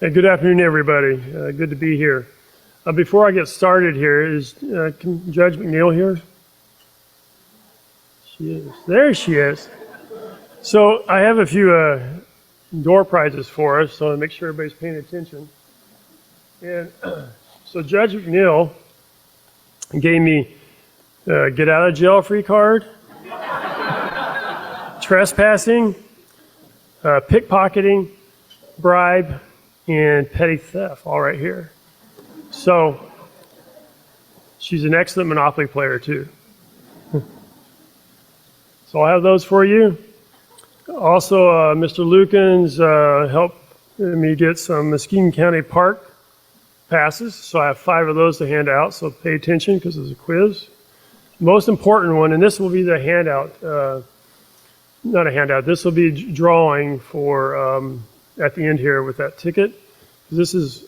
Hey, good afternoon, everybody. Good to be here. Before I get started here, is Judge McNeil here? She is. There she is. So I have a few door prizes for us, so I make sure everybody's paying attention. And so Judge McNeil gave me a get out of jail free card, trespassing, pickpocketing, bribe, and petty theft, all right here. So she's an excellent Monopoly player too. So I'll have those for you. Also, Mr. Lukens helped me get some Muskegon County Park passes. So I have 5 of those to hand out, so pay attention because it's a quiz. Most important one, and this will be the handout, not a handout, this will be drawing for at the end here with that ticket. This is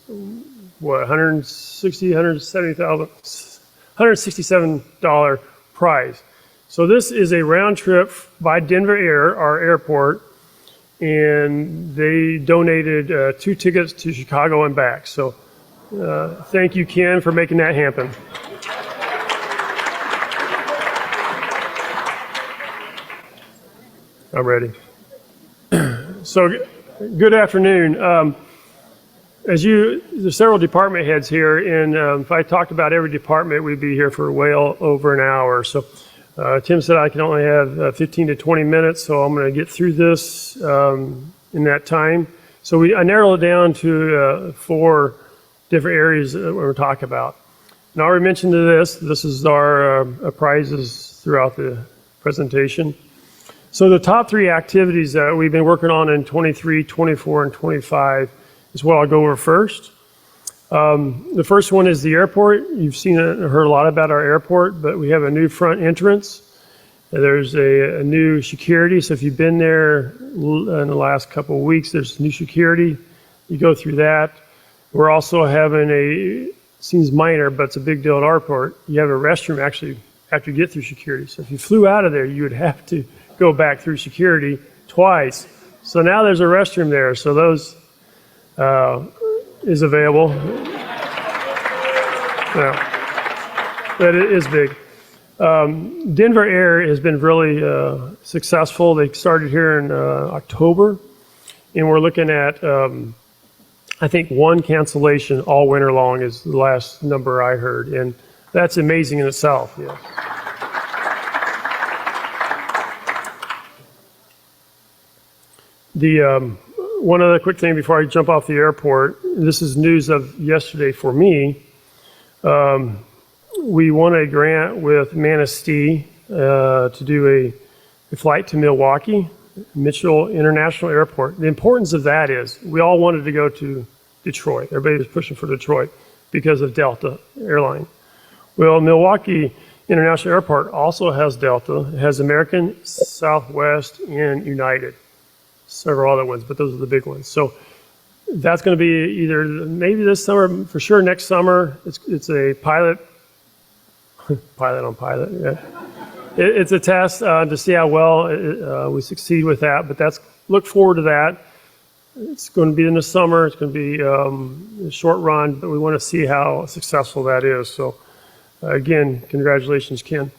what, $167 prize. So this is a round trip by Denver Air, our airport, and they donated 2 tickets to Chicago and back. So thank you, Ken, for making that happen. I'm ready. So good afternoon. There's several department heads here, and if I talked about every department, we'd be here for well over an hour. So Tim said I can only have 15 to 20 minutes, so I'm going to get through this in that time. So I narrowed it down to 4 different areas that we're going to talk about. And I already mentioned this is our prizes throughout the presentation. So the top 3 activities that we've been working on in 23, 24, and 25 is what I'll go over first. The first one is the airport. You've seen and heard a lot about our airport, but we have a new front entrance. There's a new security. So if you've been there in the last couple of weeks, there's new security. You go through that. We're also having seems minor, but it's a big deal at our airport. You have a restroom actually after you get through security. So if you flew out of there, you would have to go back through security twice. So now there's a restroom there. So those is available. Yeah, but it is big. Denver Air has been really successful. They started here in October, and we're looking at, I think, 1 cancellation all winter long is the last number I heard, and that's amazing in itself. Yeah. One other quick thing before I jump off the airport, this is news of yesterday for me. We won a grant with Manistee to do a flight to Milwaukee, Mitchell International Airport. The importance of that is we all wanted to go to Detroit. Everybody was pushing for Detroit because of Delta Airline. Well, Milwaukee International Airport also has Delta. It has American, Southwest, and United. Several other ones, but those are the big ones. So that's going to be either maybe this summer, for sure next summer. It's a pilot on pilot. Yeah. It's a test to see how well we succeed with that. But look forward to that. It's going to be in the summer. It's going to be a short run, but we want to see how successful that is. So again, congratulations, Ken.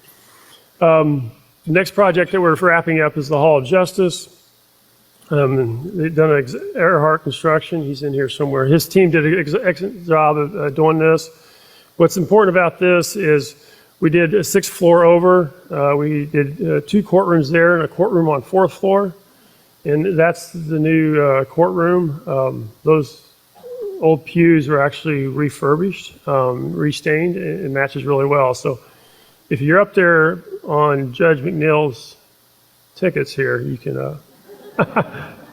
The next project that we're wrapping up is the Hall of Justice. They've done Earhart Construction. He's in here somewhere. His team did an excellent job of doing this. What's important about this is we did a 6th floor over. We did 2 courtrooms there and a courtroom on 4th floor. And that's the new courtroom. Those old pews were actually refurbished, restained. It matches really well. So if you're up there on Judge McNeil's tickets here, you can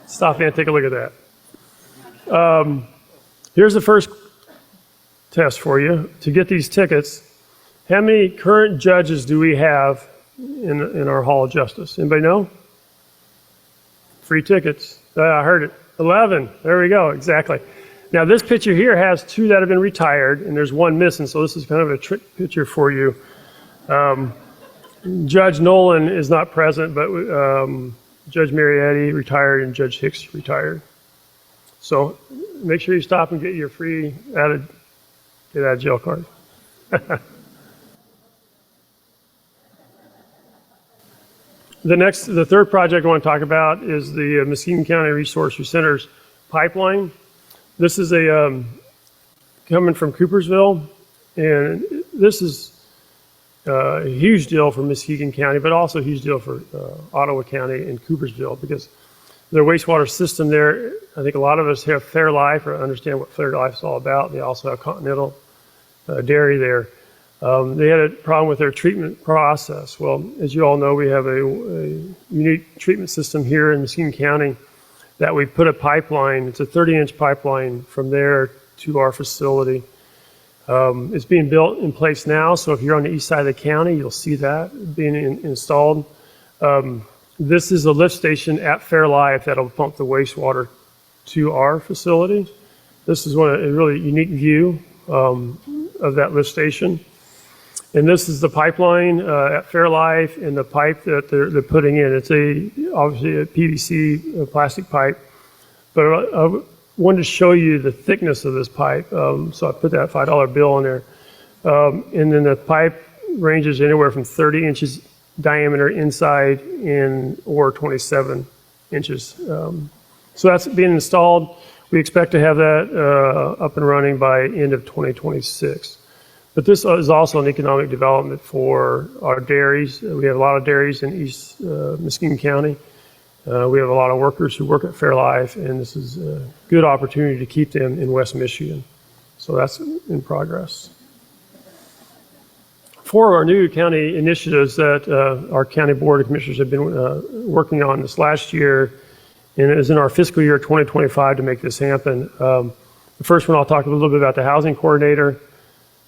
stop in and take a look at that. Here's the first test for you. To get these tickets, how many current judges do we have in our Hall of Justice? Anybody know? Free tickets. I heard it. 11. There we go. Exactly. Now this picture here has 2 that have been retired, and there's 1 missing. So this is kind of a trick picture for you. Judge Nolan is not present, but Judge Marietti retired and Judge Hicks retired. So make sure you stop and get your free get out of jail card. The third project I want to talk about is the Muskegon County Resource Center's pipeline. This is coming from Coopersville, and this is a huge deal for Muskegon County, but also a huge deal for Ottawa County and Coopersville, because their wastewater system there, I think a lot of us have Fairlife or understand what Fairlife is all about. They also have Continental Dairy there. They had a problem with their treatment process. Well, as you all know, we have a unique treatment system here in Muskegon County that we put a pipeline. It's a 30-inch pipeline from there to our facility. It's being built in place now, so if you're on the east side of the county, you'll see that being installed. This is a lift station at Fairlife that'll pump the wastewater to our facility. This is a really unique view of that lift station. And this is the pipeline at Fairlife, and the pipe that they're putting in. It's obviously a PVC plastic pipe, but I wanted to show you the thickness of this pipe. So I put that $5 bill in there. And then the pipe ranges anywhere from 30 inches diameter inside or 27 inches. So that's being installed. We expect to have that up and running by end of 2026. But this is also an economic development for our dairies. We have a lot of dairies in East Muskegon County. We have a lot of workers who work at Fairlife, and this is a good opportunity to keep them in West Michigan. So that's in progress. For our new county initiatives that our county board of commissioners have been working on this last year, and it is in our fiscal year 2025 to make this happen. The first one, I'll talk a little bit about the housing coordinator,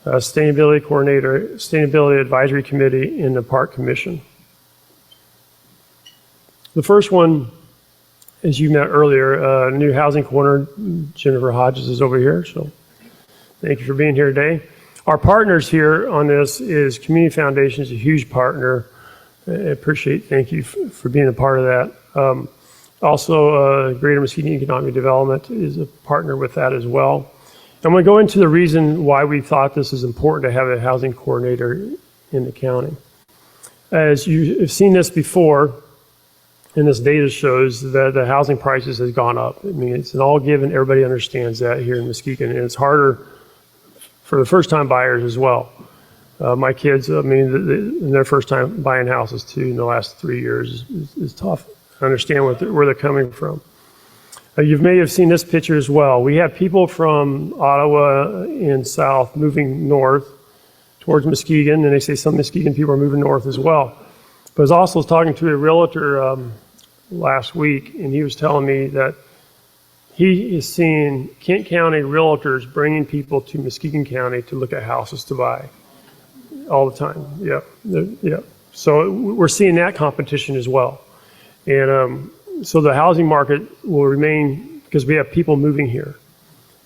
sustainability coordinator, sustainability advisory committee, and the park commission. The first one, as you met earlier, new housing coordinator, Jennifer Hodges is over here, so thank you for being here today. Our partners here on this is Community Foundation is a huge partner. Thank you for being a part of that. Also, Greater Muskegon Economic Development is a partner with that as well. I'm going to go into the reason why we thought this is important to have a housing coordinator in the county. As you have seen this before, and this data shows that the housing prices has gone up. I mean, it's an all given, everybody understands that here in Muskegon, and it's harder for the first time buyers as well. My kids, I mean, their first time buying houses too in the last 3 years is tough. I understand where they're coming from. You may have seen this picture as well. We have people from Ottawa and south moving north towards Muskegon, and they say some Muskegon people are moving north as well. But I was also talking to a realtor last week, and he was telling me that he is seeing Kent County realtors bringing people to Muskegon County to look at houses to buy all the time. Yeah. So we're seeing that competition as well. And so the housing market will remain because we have people moving here.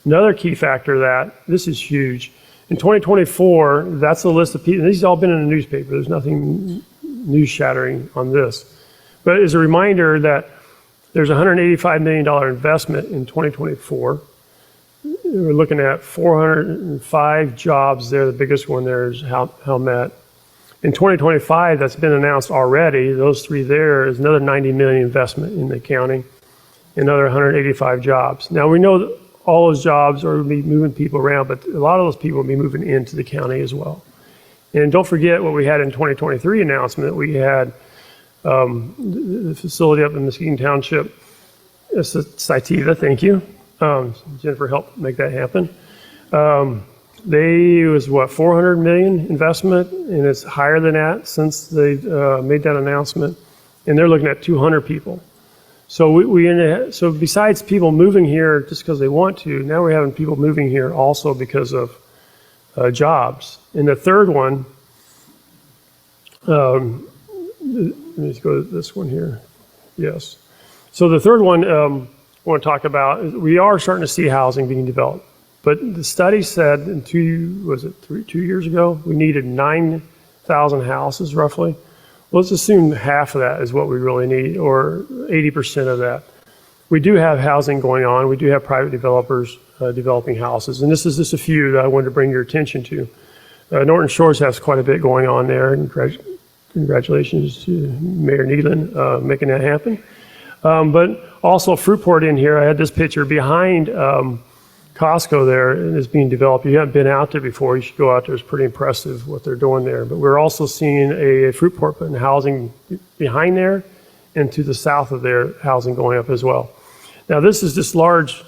Another key factor that this is huge. In 2024, that's a list of people. These have all been in the newspaper. There's nothing news shattering on this. But as a reminder that there's a $185 million investment in 2024. We're looking at 405 jobs there. The biggest one there is Helmet. In 2025, that's been announced already. Those three there is another $90 million investment in the county, another 185 jobs. Now we know that all those jobs are going to be moving people around, but a lot of those people will be moving into the county as well. And don't forget what we had in 2023 announcement. We had the facility up in Muskegon Township, Cente, thank you. Jennifer helped make that happen. It was what, 400 million investment, and it's higher than that since they made that announcement. And they're looking at 200 people. So so besides people moving here just because they want to, now we're having people moving here also because of jobs. And the third one, let me go to this one here. Yes. So the third one I want to talk about is we are starting to see housing being developed. But the study said in 2 years ago, we needed 9,000 houses roughly. Well, let's assume half of that is what we really need, or 80% of that. we do have housing going on. We do have private developers developing houses, and this is just a few that I wanted to bring your attention to. Norton Shores has quite a bit going on there, and congratulations to Mayor Needland making that happen. But also Fruitport in here, I had this picture behind Costco there, and it's being developed. You haven't been out there before, you should go out there. It's pretty impressive what they're doing there. But we're also seeing a Fruitport putting housing behind there, and to the south of their housing going up as well. Now this is just large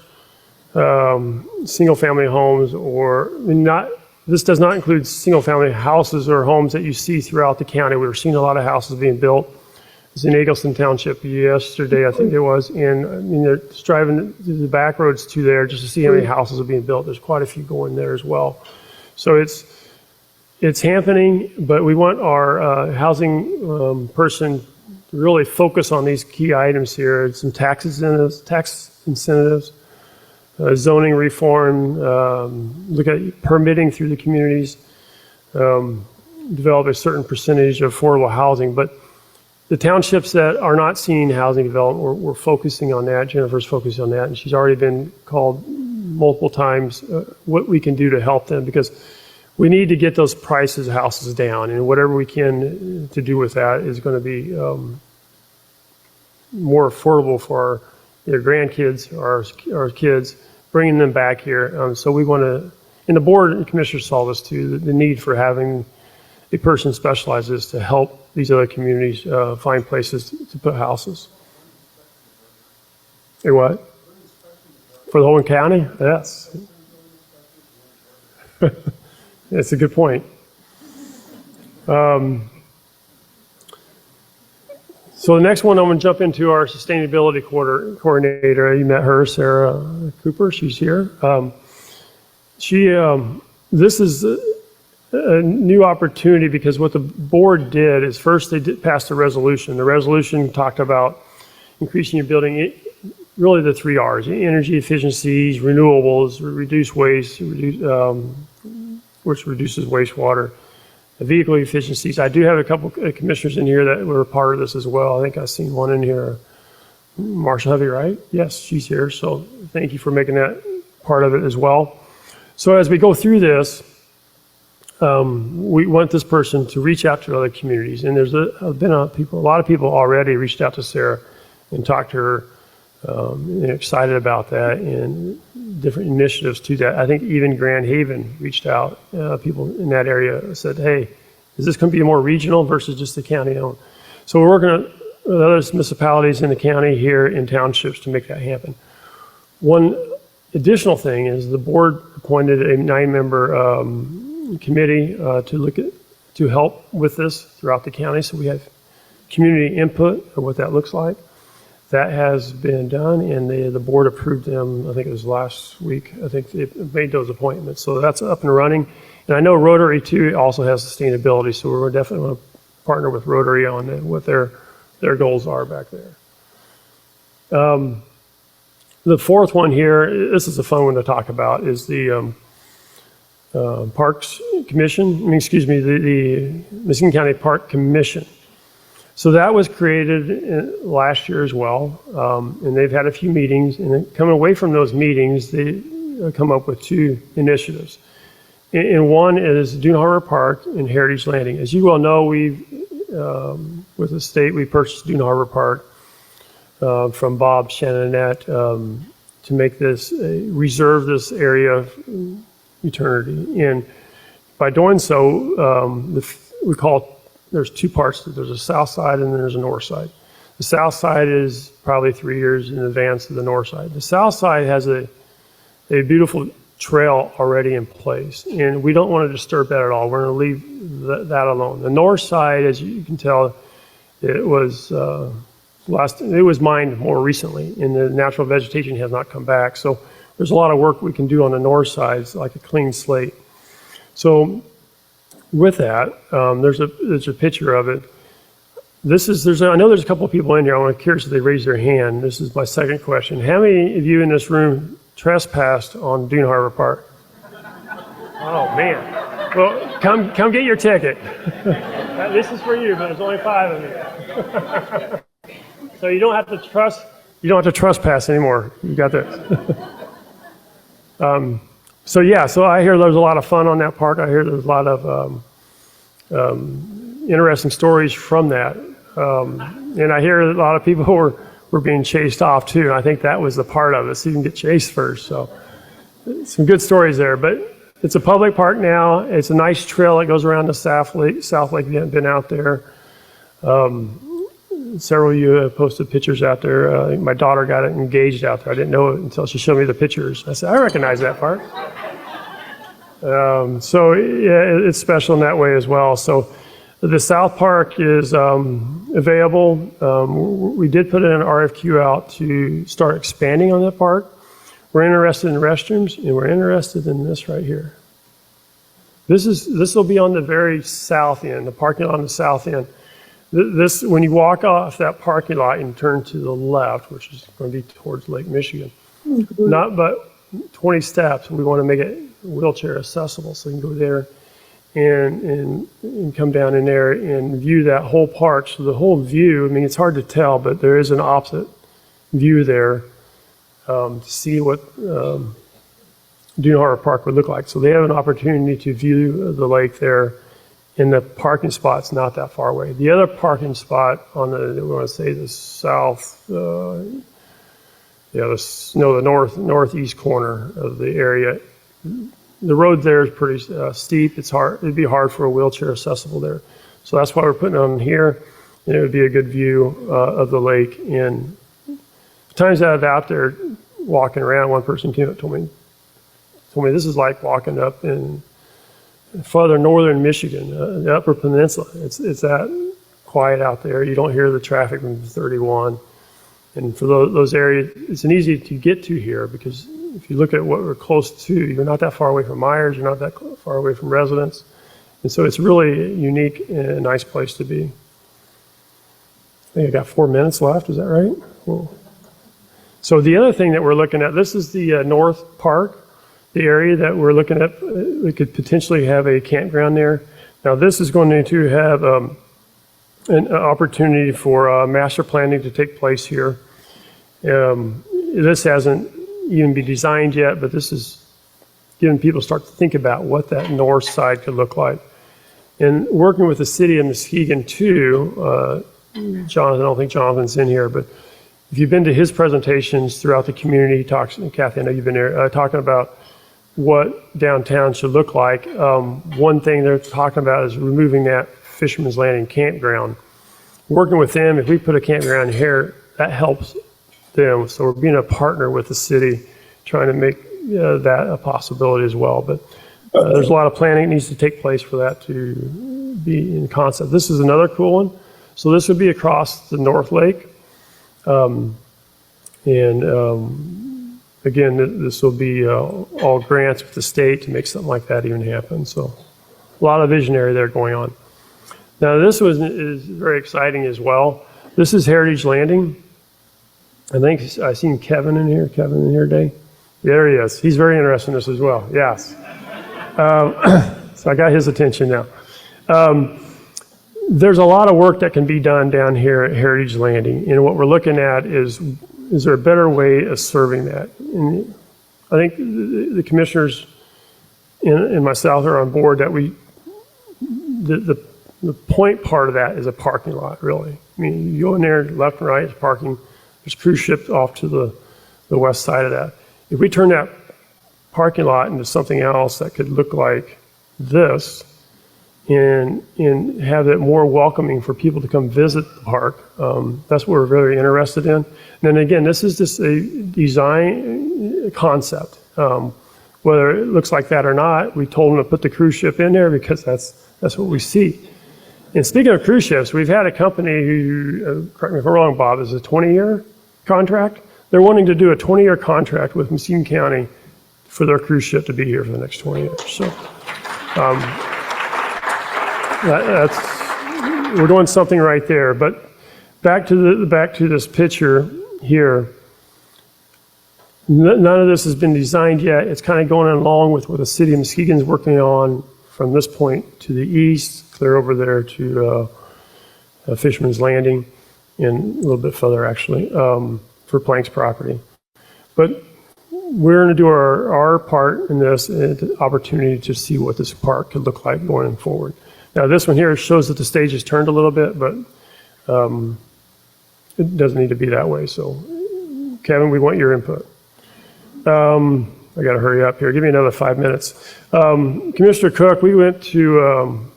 single family homes, or not. This does not include single family houses or homes that you see throughout the county. We're seeing a lot of houses being built. I was in Eagleston Township yesterday, I think it was, and I mean, they're just driving the back roads to there just to see how many houses are being built. There's quite a few going there as well. So it's happening, but we want our housing person to really focus on these key items here. Some tax incentives, zoning reform, look at permitting through the communities, develop a certain percentage of affordable housing. But the townships that are not seeing housing development, we're focusing on that. Jennifer's focusing on that, and she's already been called multiple times what we can do to help them, because we need to get those prices of houses down, and whatever we can to do with that is going to be more affordable for their grandkids, our kids, bringing them back here. So we want to, and the board and commissioners saw this too, the need for having a person specializes to help these other communities find places to put houses. Hey, what? For the whole county? Yes. That's a good point. So the next one, I'm going to jump into our sustainability coordinator. You met her, Sarah Cooper. She's here. This is a new opportunity, because what the board did is first they passed a resolution. The resolution talked about increasing your building, really the 3 R's: energy efficiencies, renewables, reduce waste, which reduces wastewater, vehicle efficiencies. I do have a couple of commissioners in here that were a part of this as well. I think I've seen one in here. Marsha Hovey, right? Yes, she's here. So thank you for making that part of it as well. So as we go through this, we want this person to reach out to other communities. And there's been a lot of people already reached out to Sarah and talked to her, and excited about that, and different initiatives to that. I think even Grand Haven reached out. People in that area said, hey, is this going to be more regional versus just the county owned? So we're working with other municipalities in the county here in townships to make that happen. One additional thing is the board appointed a 9-member committee to help with this throughout the county. So we have community input of what that looks like. That has been done, and the board approved them, I think it was last week. I think they made those appointments. So that's up and running. And I know Rotary, too, also has sustainability, so we're definitely going to partner with Rotary on what their goals are back there. The fourth one here, this is a fun one to talk about, is the Parks Commission, the Muskegon County Park Commission. So that was created last year as well, and they've had a few meetings, and then coming away from those meetings, they come up with 2 initiatives. And one is Dune Harbor Park and Heritage Landing. As you well know, with the state, we purchased Dune Harbor Park from Bob Shannonette to make this, reserve this area of eternity. And by doing so, we call there's 2 parts. There's a south side and there's a north side. The south side is probably 3 years in advance of the north side. The south side has a beautiful trail already in place, and we don't want to disturb that at all. We're going to leave that alone. The north side, as you can tell, it was mined more recently, and the natural vegetation has not come back. So there's a lot of work we can do on the north side. It's like a clean slate. So with that, there's a picture of it. I know there's a couple of people in here. I'm curious if they raise their hand. This is my second question. How many of you in this room trespassed on Dune Harbor Park? Oh man. Well, come get your ticket. This is for you, but there's only 5 of you. So you don't have to You don't have to trespass anymore. You got that. So yeah, so I hear there's a lot of fun on that park. I hear there's a lot of interesting stories from that. And I hear a lot of people were being chased off too. And I think that was the part of it, so you can get chased first. So some good stories there. But it's a public park now. It's a nice trail that goes around the South Lake. If you haven't been out there. Several of you have posted pictures out there. I think my daughter got engaged out there. I didn't know it until she showed me the pictures. I said, I recognize that park. So yeah, it's special in that way as well. So the South Park is available. We did put an RFQ out to start expanding on that park. We're interested in restrooms, and we're interested in this right here. This will be on the very south end, the parking lot on the south end. This, when you walk off that parking lot and turn to the left, which is going to be towards Lake Michigan, not but 20 steps, we want to make it wheelchair accessible, so you can go there and come down in there and view that whole park. So the whole view, I mean, it's hard to tell, but there is an opposite view there to see what Dune Harbor Park would look like. So they have an opportunity to view the lake there. And the parking spot's not that far away. The other parking spot on the, we want to say the south, the northeast corner of the area. The road there is pretty steep. It's hard. It'd be hard for a wheelchair accessible there. So that's why we're putting it on here, and it would be a good view of the lake. And times that I was out there walking around, one person came up told me this is like walking up in farther northern Michigan, the Upper Peninsula. It's that quiet out there. You don't hear the traffic from 31. And for those areas, it's an easy to get to here because if you look at what we're close to, you're not that far away from Myers, you're not that far away from residents. And so it's really unique and a nice place to be. I think I got 4 minutes left, is that right? Cool. So the other thing that we're looking at, this is the North Park. The area that we're looking at, we could potentially have a campground there. Now this is going to have an opportunity for master planning to take place here. This hasn't even been designed yet, but this is giving people start to think about what that north side could look like. And working with the city of Muskegon too, Jonathan, I don't think Jonathan's in here, but if you've been to his presentations throughout the community, talks, and Kathy, I know you've been there, talking about what downtown should look like. One thing they're talking about is removing that Fisherman's Landing campground. Working with them, if we put a campground here, that helps them. So we're being a partner with the city, trying to make that a possibility as well. But there's a lot of planning that needs to take place for that to be in concept. This is another cool one. So this would be across the North Lake. Again, this will be all grants with the state to make something like that even happen. So a lot of visionary there going on. Now this is very exciting as well. This is Heritage Landing. I think I've seen Kevin in here. Kevin in here today? There he is. He's very interested in this as well. Yes. So I got his attention now. There's a lot of work that can be done down here at Heritage Landing. And what we're looking at is there a better way of serving that? And I think the commissioners and myself are on board that the point part of that is a parking lot, really. I mean, you go in there, left and right is parking. There's cruise ships off to the west side of that. If we turn that parking lot into something else that could look like this and have it more welcoming for people to come visit the park, that's what we're very interested in. And then again, this is just a design concept. Whether it looks like that or not, we told them to put the cruise ship in there because that's what we see. And speaking of cruise ships, we've had a company who, correct me if I'm wrong, Bob, is a 20-year contract. They're wanting to do a 20-year contract with Muskegon County for their cruise ship to be here for the next 20 years. So we're doing something right there. But back to this picture here. None of this has been designed yet. It's kind of going along with what the city of Muskegon is working on from this point to the east, clear over there to Fisherman's Landing, and a little bit further actually. for Plank's property. But we're going to do our part in this, and the opportunity to see what this park could look like going forward. Now, this one here shows that the stage has turned a little bit, but it doesn't need to be that way. So, Kevin, we want your input. I got to hurry up here. Give me another 5 minutes. Commissioner Cook, we went to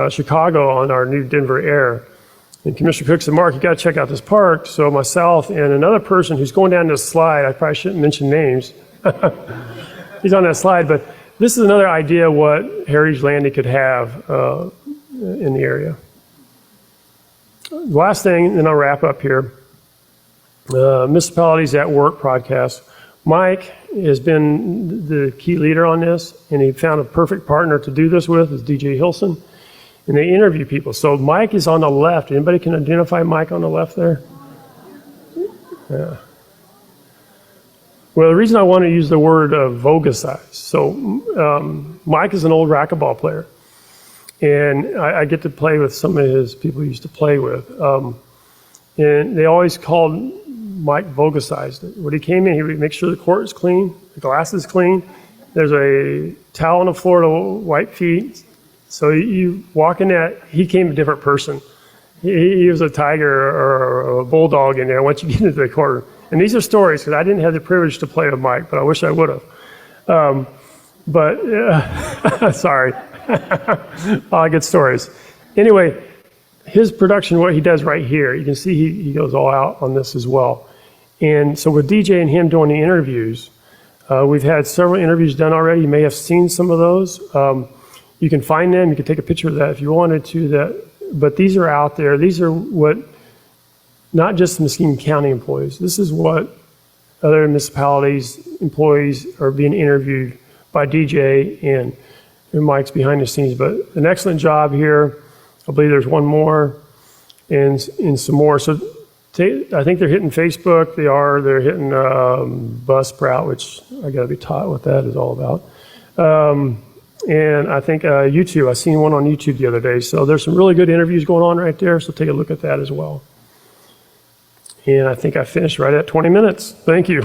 Chicago on our new Denver Air. And Commissioner Cook said, Mark, you got to check out this park. So myself and another person who's going down this slide, I probably shouldn't mention names. He's on that slide, but this is another idea what Heritage Landing could have in the area. Last thing, then I'll wrap up here. Municipalities at Work podcast. Mike has been the key leader on this, and he found a perfect partner to do this with, is DJ Hilson. And they interview people. So Mike is on the left. Anybody can identify Mike on the left there? Yeah. Well, the reason I want to use the word Vogasize. So Mike is an old racquetball player. And I get to play with some of his people he used to play with. And they always called Mike Vogasized. When he came in, he would make sure the court is clean, the glass is clean. There's a towel on the floor to wipe feet. So you walk in that, he came a different person. He was a tiger or a bulldog in there once you get into the court. And these are stories, because I didn't have the privilege to play with Mike, but I wish I would have. Sorry. All good stories. Anyway, his production, what he does right here, you can see he goes all out on this as well. And so with DJ and him doing the interviews, we've had several interviews done already. You may have seen some of those. You can find them. You can take a picture of that if you wanted to. But these are out there. These are what, not just the Muskegon County employees. This is what other municipalities employees are being interviewed by DJ and Mike's behind the scenes. But an excellent job here. I believe there's one more and some more. So I think they're hitting Facebook. They're hitting Buzzsprout, which I got to be taught what that is all about. And I think YouTube, I seen one on YouTube the other day. So there's some really good interviews going on right there. So take a look at that as well. And I think I finished right at 20 minutes. Thank you.